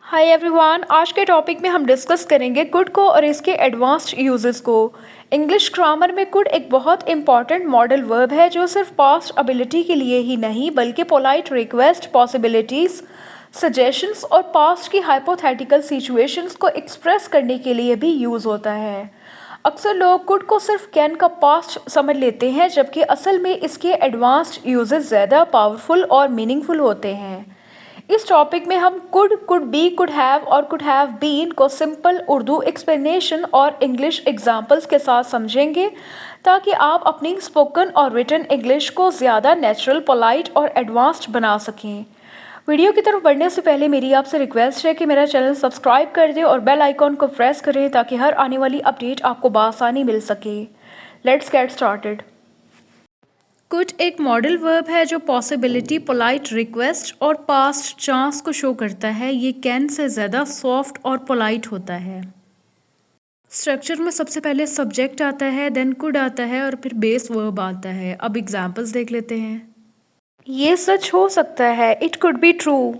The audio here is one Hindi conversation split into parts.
हाय एवरीवन, आज के टॉपिक में हम डिस्कस करेंगे कुड को और इसके एडवांस्ड यूजेस को। इंग्लिश ग्रामर में कुड एक बहुत इंपॉर्टेंट मॉडल वर्ब है जो सिर्फ पास्ट एबिलिटी के लिए ही नहीं बल्कि पोलाइट रिक्वेस्ट, पॉसिबिलिटीज, सजेशंस और पास्ट की हाइपोथेटिकल सिचुएशंस को एक्सप्रेस करने के लिए भी यूज़ होता है। अक्सर लोग कुड को सिर्फ कैन का पास्ट समझ लेते हैं, जबकि असल में इसके एडवांस्ड यूजेस ज़्यादा पावरफुल और मीनिंगफुल होते हैं। इस टॉपिक में हम कुड बी, कुड हैव और कुड हैव बीन को सिंपल उर्दू एक्सप्लेनेशन और इंग्लिश एग्जाम्पल्स के साथ समझेंगे ताकि आप अपनी स्पोकन और रिटन इंग्लिश को ज़्यादा नेचुरल, पोलाइट और एडवांस्ड बना सकें। वीडियो की तरफ बढ़ने से पहले मेरी आपसे रिक्वेस्ट है कि मेरा चैनल सब्सक्राइब कर दें और बेल आइकॉन को प्रेस करें ताकि हर आने वाली अपडेट आपको बआसानी मिल सके। Let's get started. कुड एक मॉडल वर्ब है जो पॉसिबिलिटी, पोलाइट रिक्वेस्ट और पास्ट चांस को शो करता है। ये कैन से ज़्यादा सॉफ्ट और पोलाइट होता है। स्ट्रक्चर में सबसे पहले सब्जेक्ट आता है, देन कुड आता है और फिर बेस वर्ब आता है। अब एग्जांपल्स देख लेते हैं। ये सच हो सकता है, इट कुड बी ट्रू।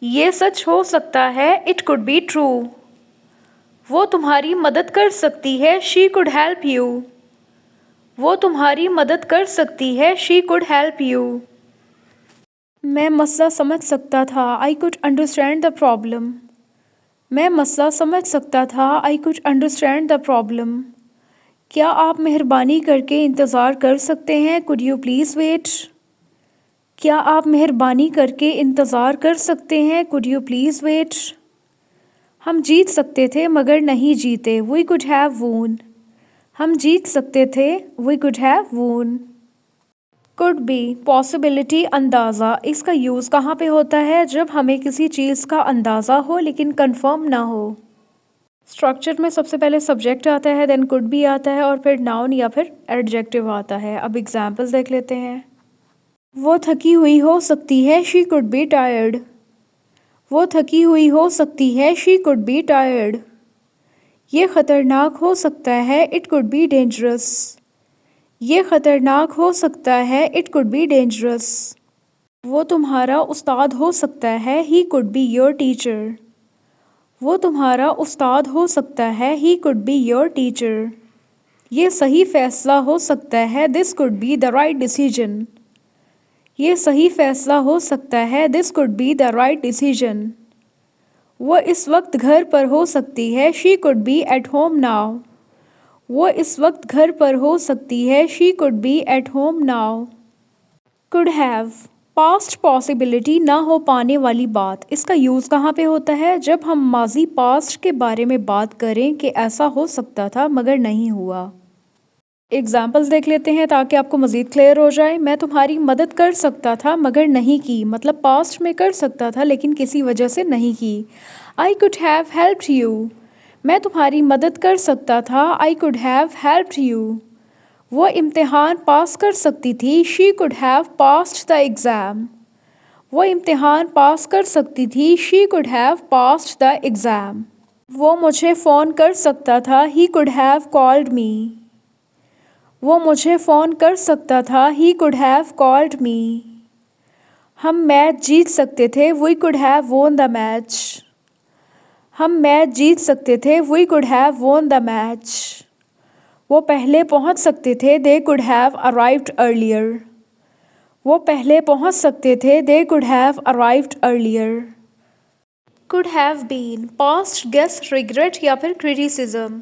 ये सच हो सकता है, इट कुड बी ट्रू। वो तुम्हारी मदद कर सकती है, शी कुड हेल्प यू। वो तुम्हारी मदद कर सकती है, शी कुड हेल्प यू। मैं मसला समझ सकता था, I could understand the problem. मैं मसला समझ सकता था, I could understand the problem. क्या आप मेहरबानी करके इंतज़ार कर सकते हैं, कुड यू प्लीज़ वेट। क्या आप मेहरबानी करके इंतज़ार कर सकते हैं, कुड यू प्लीज़ वेट। हम जीत सकते थे मगर नहीं जीते, वी कुड हैव वोन। हम जीत सकते थे, वी कुड हैव वोन। कुड बी, पॉसिबिलिटी, अंदाज़ा। इसका यूज़ कहाँ पे होता है? जब हमें किसी चीज़ का अंदाज़ा हो लेकिन कंफर्म ना हो। स्ट्रक्चर में सबसे पहले सब्जेक्ट आता है, देन कुड बी आता है और फिर नाउन या फिर एडजेक्टिव आता है। अब एग्जाम्पल्स देख लेते हैं। वो थकी हुई हो सकती है, शी कुड बी टायर्ड। वो थकी हुई हो सकती है, शी कुड बी टायर्ड। ये ख़तरनाक हो सकता है, इट कुड बी डेंजरस। ये ख़तरनाक हो सकता है, इट कुड बी डेंजरस। वो तुम्हारा उस्ताद हो सकता है, he could be your teacher. वो तुम्हारा उस्ताद हो सकता है, he could be your teacher. ये सही फ़ैसला हो सकता है, this could be the right decision. ये सही फ़ैसला हो सकता है, this could be the right decision. वो इस वक्त घर पर हो सकती है, she could be at home now. वो इस वक्त घर पर हो सकती है, she could be at home now. Could have, past possibility, ना हो पाने वाली बात। इसका यूज़ कहाँ पे होता है? जब हम माजी पास्ट के बारे में बात करें कि ऐसा हो सकता था मगर नहीं हुआ। एग्जाम्पल्स देख लेते हैं ताकि आपको मज़ीद क्लियर हो जाए। मैं तुम्हारी मदद कर सकता था मगर नहीं की, मतलब पास्ट में कर सकता था लेकिन किसी वजह से नहीं की। I could have helped you. मैं तुम्हारी मदद कर सकता था, I could have helped you. वो इम्तिहान पास कर सकती थी, she could have passed the exam. वो इम्तिहान पास कर सकती थी, she could have passed the exam. वो मुझे फ़ोन कर सकता था, he could have called me. वो मुझे फ़ोन कर सकता था, he could have called me. हम मैच जीत सकते थे, we could have won the match. हम मैच जीत सकते थे, we could have won the match. वो पहले पहुंच सकते थे, they could have arrived earlier. वो पहले पहुंच सकते थे, they could have arrived earlier. Could have been, past guess, regret या फिर क्रिटिसिज्म।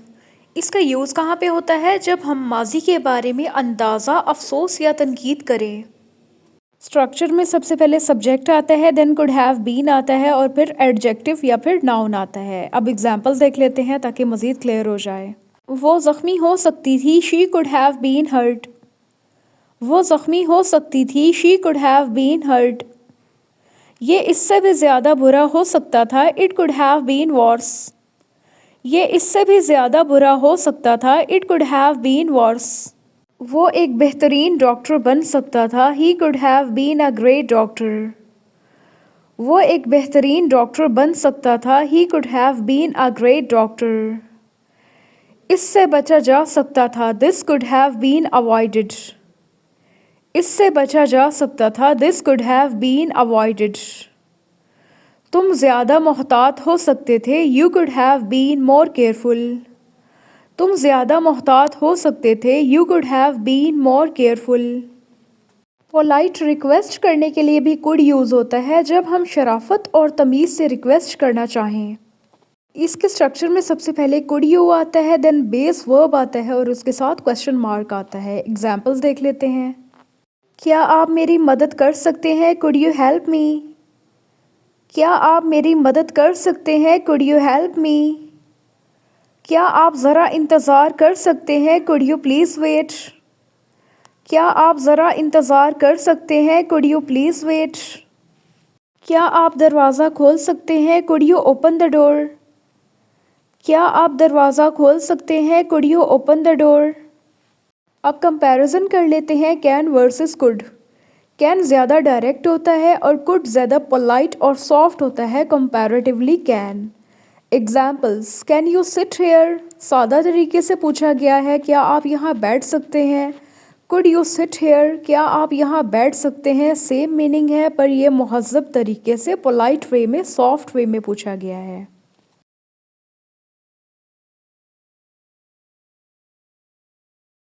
इसका यूज़ कहाँ पे होता है? जब हम माजी के बारे में अंदाज़ा, अफसोस या तनकीद करें। स्ट्रक्चर में सबसे पहले सब्जेक्ट आता है, देन कुड हैव बीन आता है और फिर एडजेक्टिव या फिर नाउन आता है। अब एग्जांपल्स देख लेते हैं ताकि मज़ीद क्लियर हो जाए। वो ज़ख्मी हो सकती थी, she could have been hurt. वो ज़ख्मी हो सकती थी, she could have been hurt. ये इससे भी ज़्यादा बुरा हो सकता था, it could have been worse. ये इससे भी ज़्यादा बुरा हो सकता था, it could have been worse. वो एक बेहतरीन डॉक्टर बन सकता था, he could have been a great doctor. वो एक बेहतरीन डॉक्टर बन सकता था, he could have been a great doctor. इससे बचा जा सकता था, this could have been avoided. इससे बचा जा सकता था, this could have been avoided. तुम ज़्यादा मोहतात हो सकते थे, you could have been more careful. तुम ज़्यादा मोहतात हो सकते थे, you could have been more careful. Polite request करने के लिए भी कुड यूज़ होता है जब हम शराफत और तमीज़ से रिक्वेस्ट करना चाहें। इसके स्ट्रक्चर में सबसे पहले कुड यू आता है, देन बेस वर्ब आता है और उसके साथ क्वेश्चन मार्क आता है। एग्जाम्पल्स देख लेते हैं। क्या आप मेरी मदद कर सकते हैं, कुड यू हेल्प मी। क्या आप मेरी मदद कर सकते हैं, कुड यू हेल्प मी। क्या आप ज़रा इंतज़ार कर सकते हैं, कुड यू प्लीज़ वेट। क्या आप ज़रा इंतज़ार कर सकते हैं, कुड यू प्लीज़ वेट। क्या आप दरवाज़ा खोल सकते हैं, could you open the door. क्या आप दरवाज़ा खोल सकते हैं, could you open the door. अब कंपैरिजन कर लेते हैं कैन वर्सेस कुड। कैन ज़्यादा डायरेक्ट होता है और कुड ज़्यादा पोलाइट और सॉफ्ट होता है comparatively can. Examples, can you sit here सादा तरीके से पूछा गया है, क्या आप यहाँ बैठ सकते हैं। कुड यू सिट हेयर, क्या आप यहाँ बैठ सकते हैं, सेम मीनिंग है पर यह मुहज़्ज़ब तरीके से पोलाइट वे में, सॉफ्ट वे में पूछा गया है।